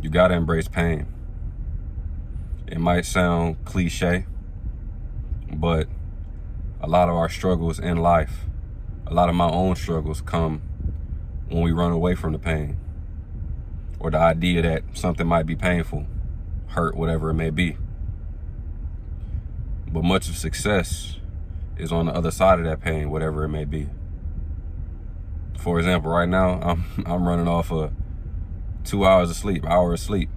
You gotta embrace pain. It might sound cliche, but a lot of our struggles in life, a lot of my own struggles come when we run away from the pain, or the idea that something might be painful, hurt, whatever it may be. But much of success is on the other side of that pain, whatever it may be. For example, right now, I'm running off of 2 hours of sleep, hour of sleep.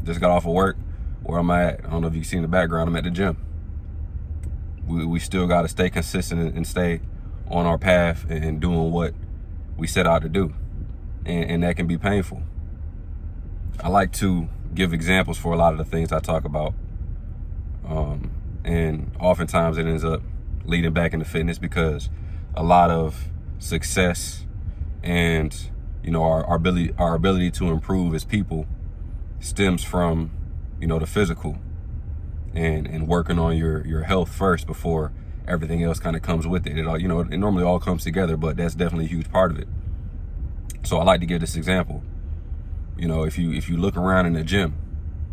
Just got off of work. Where am I at? I don't know if you can see in the background, I'm at the gym. We still got to stay consistent and stay on our path and doing what we set out to do. And that can be painful. I like to give examples for a lot of the things I talk about. And oftentimes it ends up leading back into fitness, because a lot of success and our ability to improve as people stems from the physical and working on your health first before everything else kind of comes with it. It all, it normally all comes together, but that's definitely a huge part of it. So I like to give this example. If you look around in the gym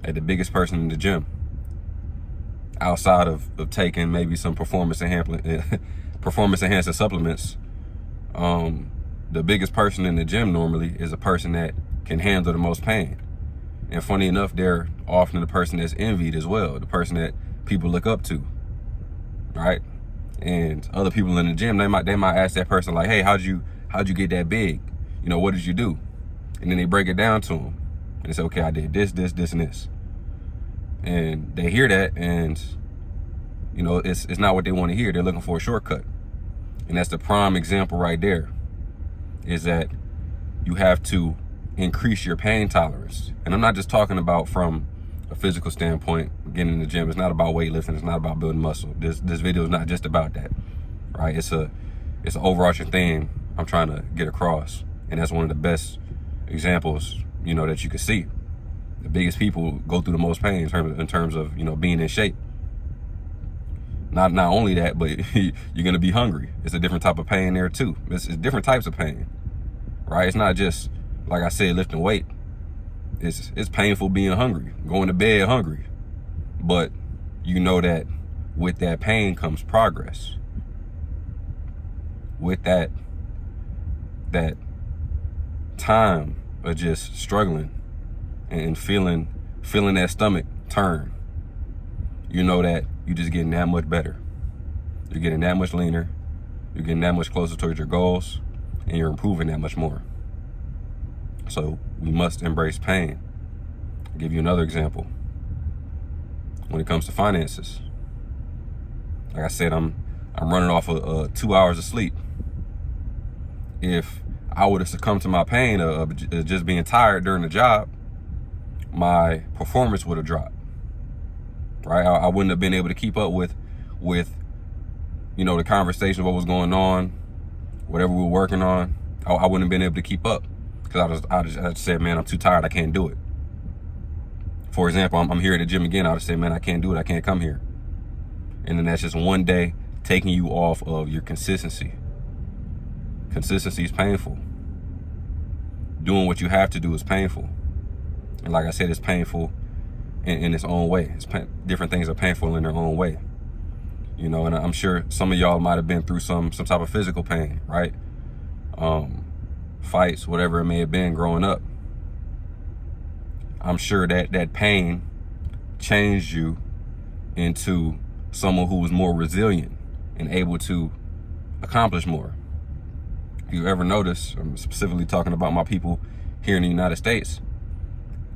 at the biggest person in the gym, outside of taking maybe some performance enhancing supplements, the biggest person in the gym normally is a person that can handle the most pain. And funny enough, they're often the person that's envied as well, the person that people look up to, right? And other people in the gym, they might ask that person like, "Hey, how'd you get that big? What did you do?" And then they break it down to them, and they say, "Okay, I did this, and this." And they hear that, and it's not what they want to hear. They're looking for a shortcut, and that's the prime example right there. Is that you have to increase your pain tolerance. And I'm not just talking about from a physical standpoint, getting in the gym. It's not about weightlifting. It's not about building muscle. This video is not just about that, right? It's an overarching thing I'm trying to get across. And that's one of the best examples, that you can see. The biggest people go through the most pain in terms of being in shape. Not only that, but you're going to be hungry. It's a different type of pain there too. It's different types of pain, right? It's not just, like I said, lifting weight. It's painful being hungry, going to bed hungry. But that with that pain comes progress. With that time of just struggling and feeling that stomach turn, that you're just getting that much better. You're getting that much leaner. You're getting that much closer towards your goals, and you're improving that much more. So we must embrace pain. I'll give you another example. When it comes to finances, like I said, I'm running off of 2 hours of sleep. If I would have succumbed to my pain of just being tired during the job, my performance would have dropped. Right? I wouldn't have been able to keep up with the conversation, what was going on, whatever we were working on. I wouldn't have been able to keep up, because I just said, "Man, I'm too tired. I can't do it." For example, I'm here at the gym again. I would have said, "Man, I can't do it. I can't come here." And then that's just one day taking you off of your consistency. Consistency is painful. Doing what you have to do is painful. And like I said, it's painful in its own way. Different things are painful in their own way. And I'm sure some of y'all might have been through some type of physical pain, right? Fights, whatever it may have been growing up. I'm sure that pain changed you into someone who was more resilient and able to accomplish more. If you ever notice, I'm specifically talking about my people here in the United States,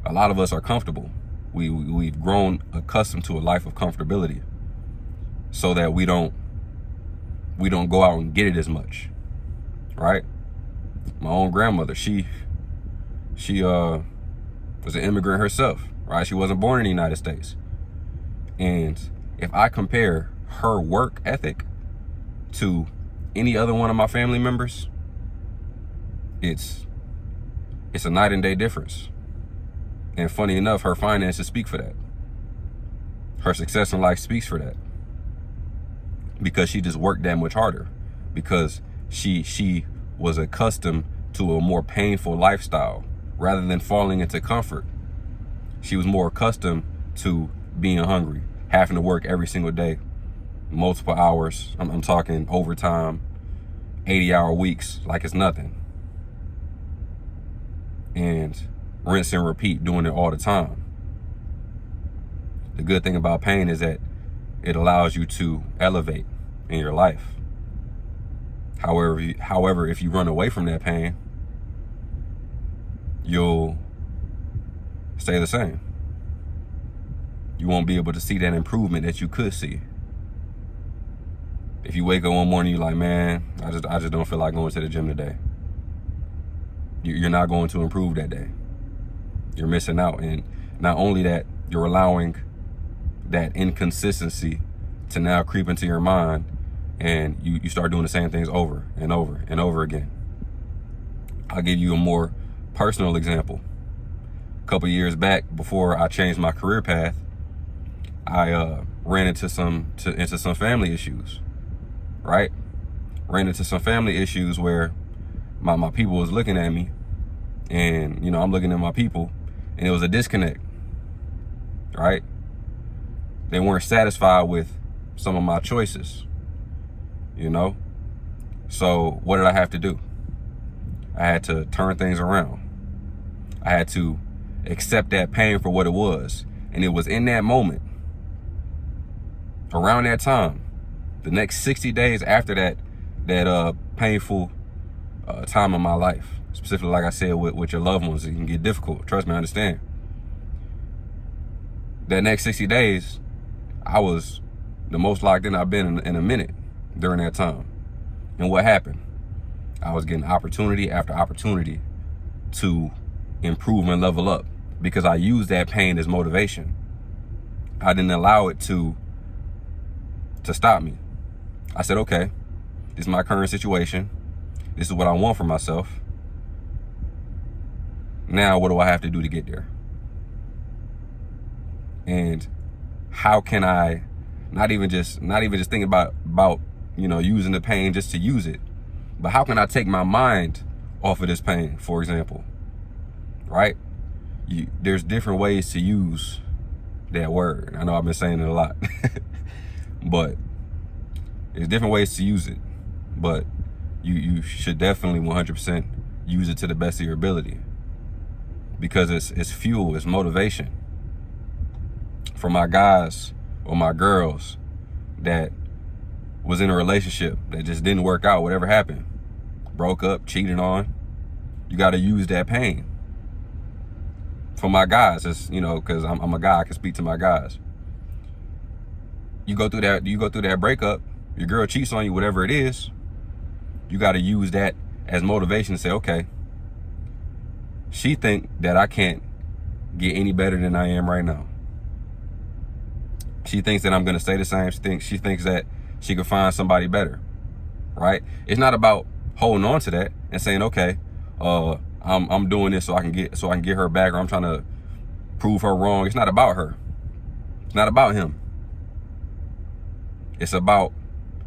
a lot of us are comfortable. We've grown accustomed to a life of comfortability, so that we don't go out and get it as much, right? My own grandmother, she was an immigrant herself, right? She wasn't born in the United States. And if I compare her work ethic to any other one of my family members, it's a night and day difference. And funny enough, her finances speak for that. Her success in life speaks for that. Because she just worked that much harder. Because she was accustomed to a more painful lifestyle rather than falling into comfort. She was more accustomed to being hungry, having to work every single day, multiple hours. I'm talking overtime, 80-hour weeks, like it's nothing. And rinse and repeat, doing it all the time. The good thing about pain is that it allows you to elevate in your life. However, if you run away from that pain, you'll stay the same. You won't be able to see that improvement that you could see. If you wake up one morning, you're like, man, I just don't feel like going to the gym today. You're not going to improve that day. You're missing out. And not only that, you're allowing that inconsistency to now creep into your mind, and you start doing the same things over and over and over again. I'll give you a more personal example. A couple years back, before I changed my career path, I ran into some family issues, right? Ran into some family issues where my people was looking at me, and I'm looking at my people, and it was a disconnect, right? They weren't satisfied with some of my choices, So what did I have to do? I had to turn things around. I had to accept that pain for what it was. And it was in that moment, around that time, the next 60 days after that painful time of my life, specifically, like I said, with your loved ones, it can get difficult. Trust me, I understand. That next 60 days, I was the most locked in I've been in a minute during that time. And what happened? I was getting opportunity after opportunity to improve and level up because I used that pain as motivation. I didn't allow it to stop me. I said, okay, this is my current situation. This is what I want for myself. Now, what do I have to do to get there? And how can I not even just think about using the pain just to use it, but how can I take my mind off of this pain, for example, right? There's different ways to use that word. I know I've been saying it a lot, but there's different ways to use it, but you should definitely 100% use it to the best of your ability, because it's fuel, it's motivation. For my guys or my girls that was in a relationship that just didn't work out, whatever happened, broke up, cheated on, you got to use that pain. For my guys, it's, because I'm a guy, I can speak to my guys. You go through that breakup, your girl cheats on you, whatever it is, you got to use that as motivation to say, okay, she think that I can't get any better than I am right now. She thinks that I'm going to stay the same. She thinks that she could find somebody better, right? It's not about holding on to that and saying, okay, I'm doing this so I can get her back, or I'm trying to prove her wrong. It's not about her. It's not about him. It's about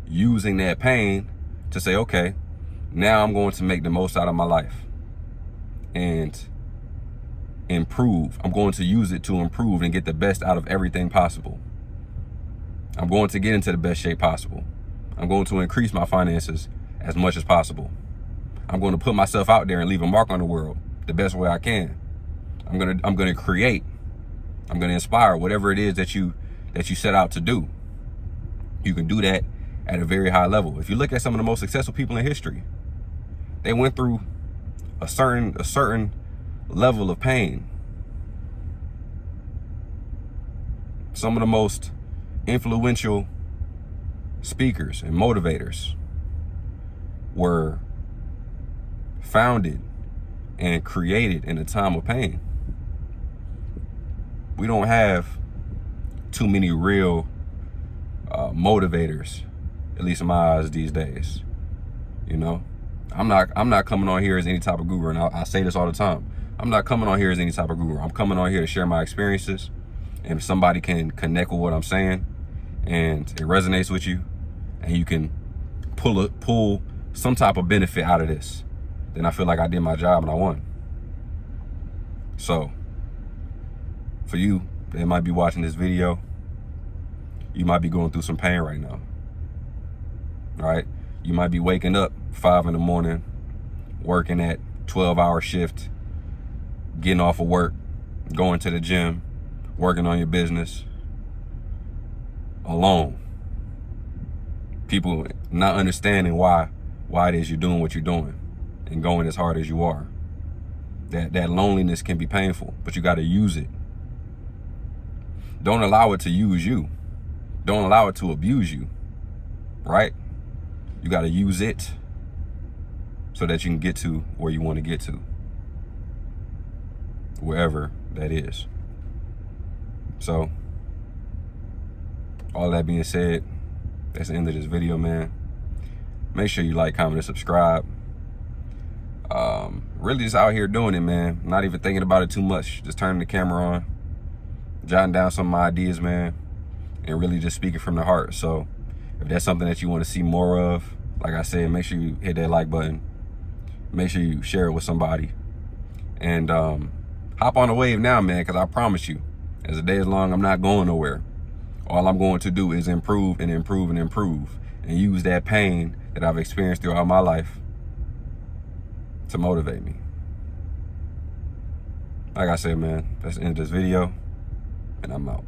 using that pain to say, okay, now I'm going to make the most out of my life and improve. I'm going to use it to improve and get the best out of everything possible. I'm going to get into the best shape possible. I'm going to increase my finances as much as possible. I'm going to put myself out there and leave a mark on the world the best way I can. I'm going to create. I'm going to inspire whatever it is that you set out to do. You can do that at a very high level. If you look at some of the most successful people in history, they went through a certain level of pain. Some of the most influential speakers and motivators were founded and created in a time of pain. We don't have too many real motivators, at least in my eyes these days. I'm not coming on here as any type of guru, and I say this all the time. I'm not coming on here as any type of guru. I'm coming on here to share my experiences, and if somebody can connect with what I'm saying and it resonates with you, and you can pull some type of benefit out of this, then I feel like I did my job and I won. So for you that might be watching this video, you might be going through some pain right now. All right? You might be waking up 5 in the morning, working at 12-hour shift, getting off of work, going to the gym, working on your business, alone. People not understanding why it is you're doing what you're doing and going as hard as you are. That loneliness can be painful, but you got to use it. Don't allow it to use you. Don't allow it to abuse you, right? You got to use it so that you can get to where you want to get to, wherever that is. So, all that being said, that's the end of this video, man. Make sure you like, comment, and subscribe. Really just out here doing it, man. Not even thinking about it too much. Just turning the camera on, jotting down some of my ideas, man, and really just speaking from the heart. So if that's something that you want to see more of, like I said, make sure you hit that like button. Make sure you share it with somebody. And hop on the wave now, man, because I promise you, as the day is long, I'm not going nowhere. All I'm going to do is improve and improve and improve, and use that pain that I've experienced throughout my life to motivate me. Like I said, man, that's the end of this video, and I'm out.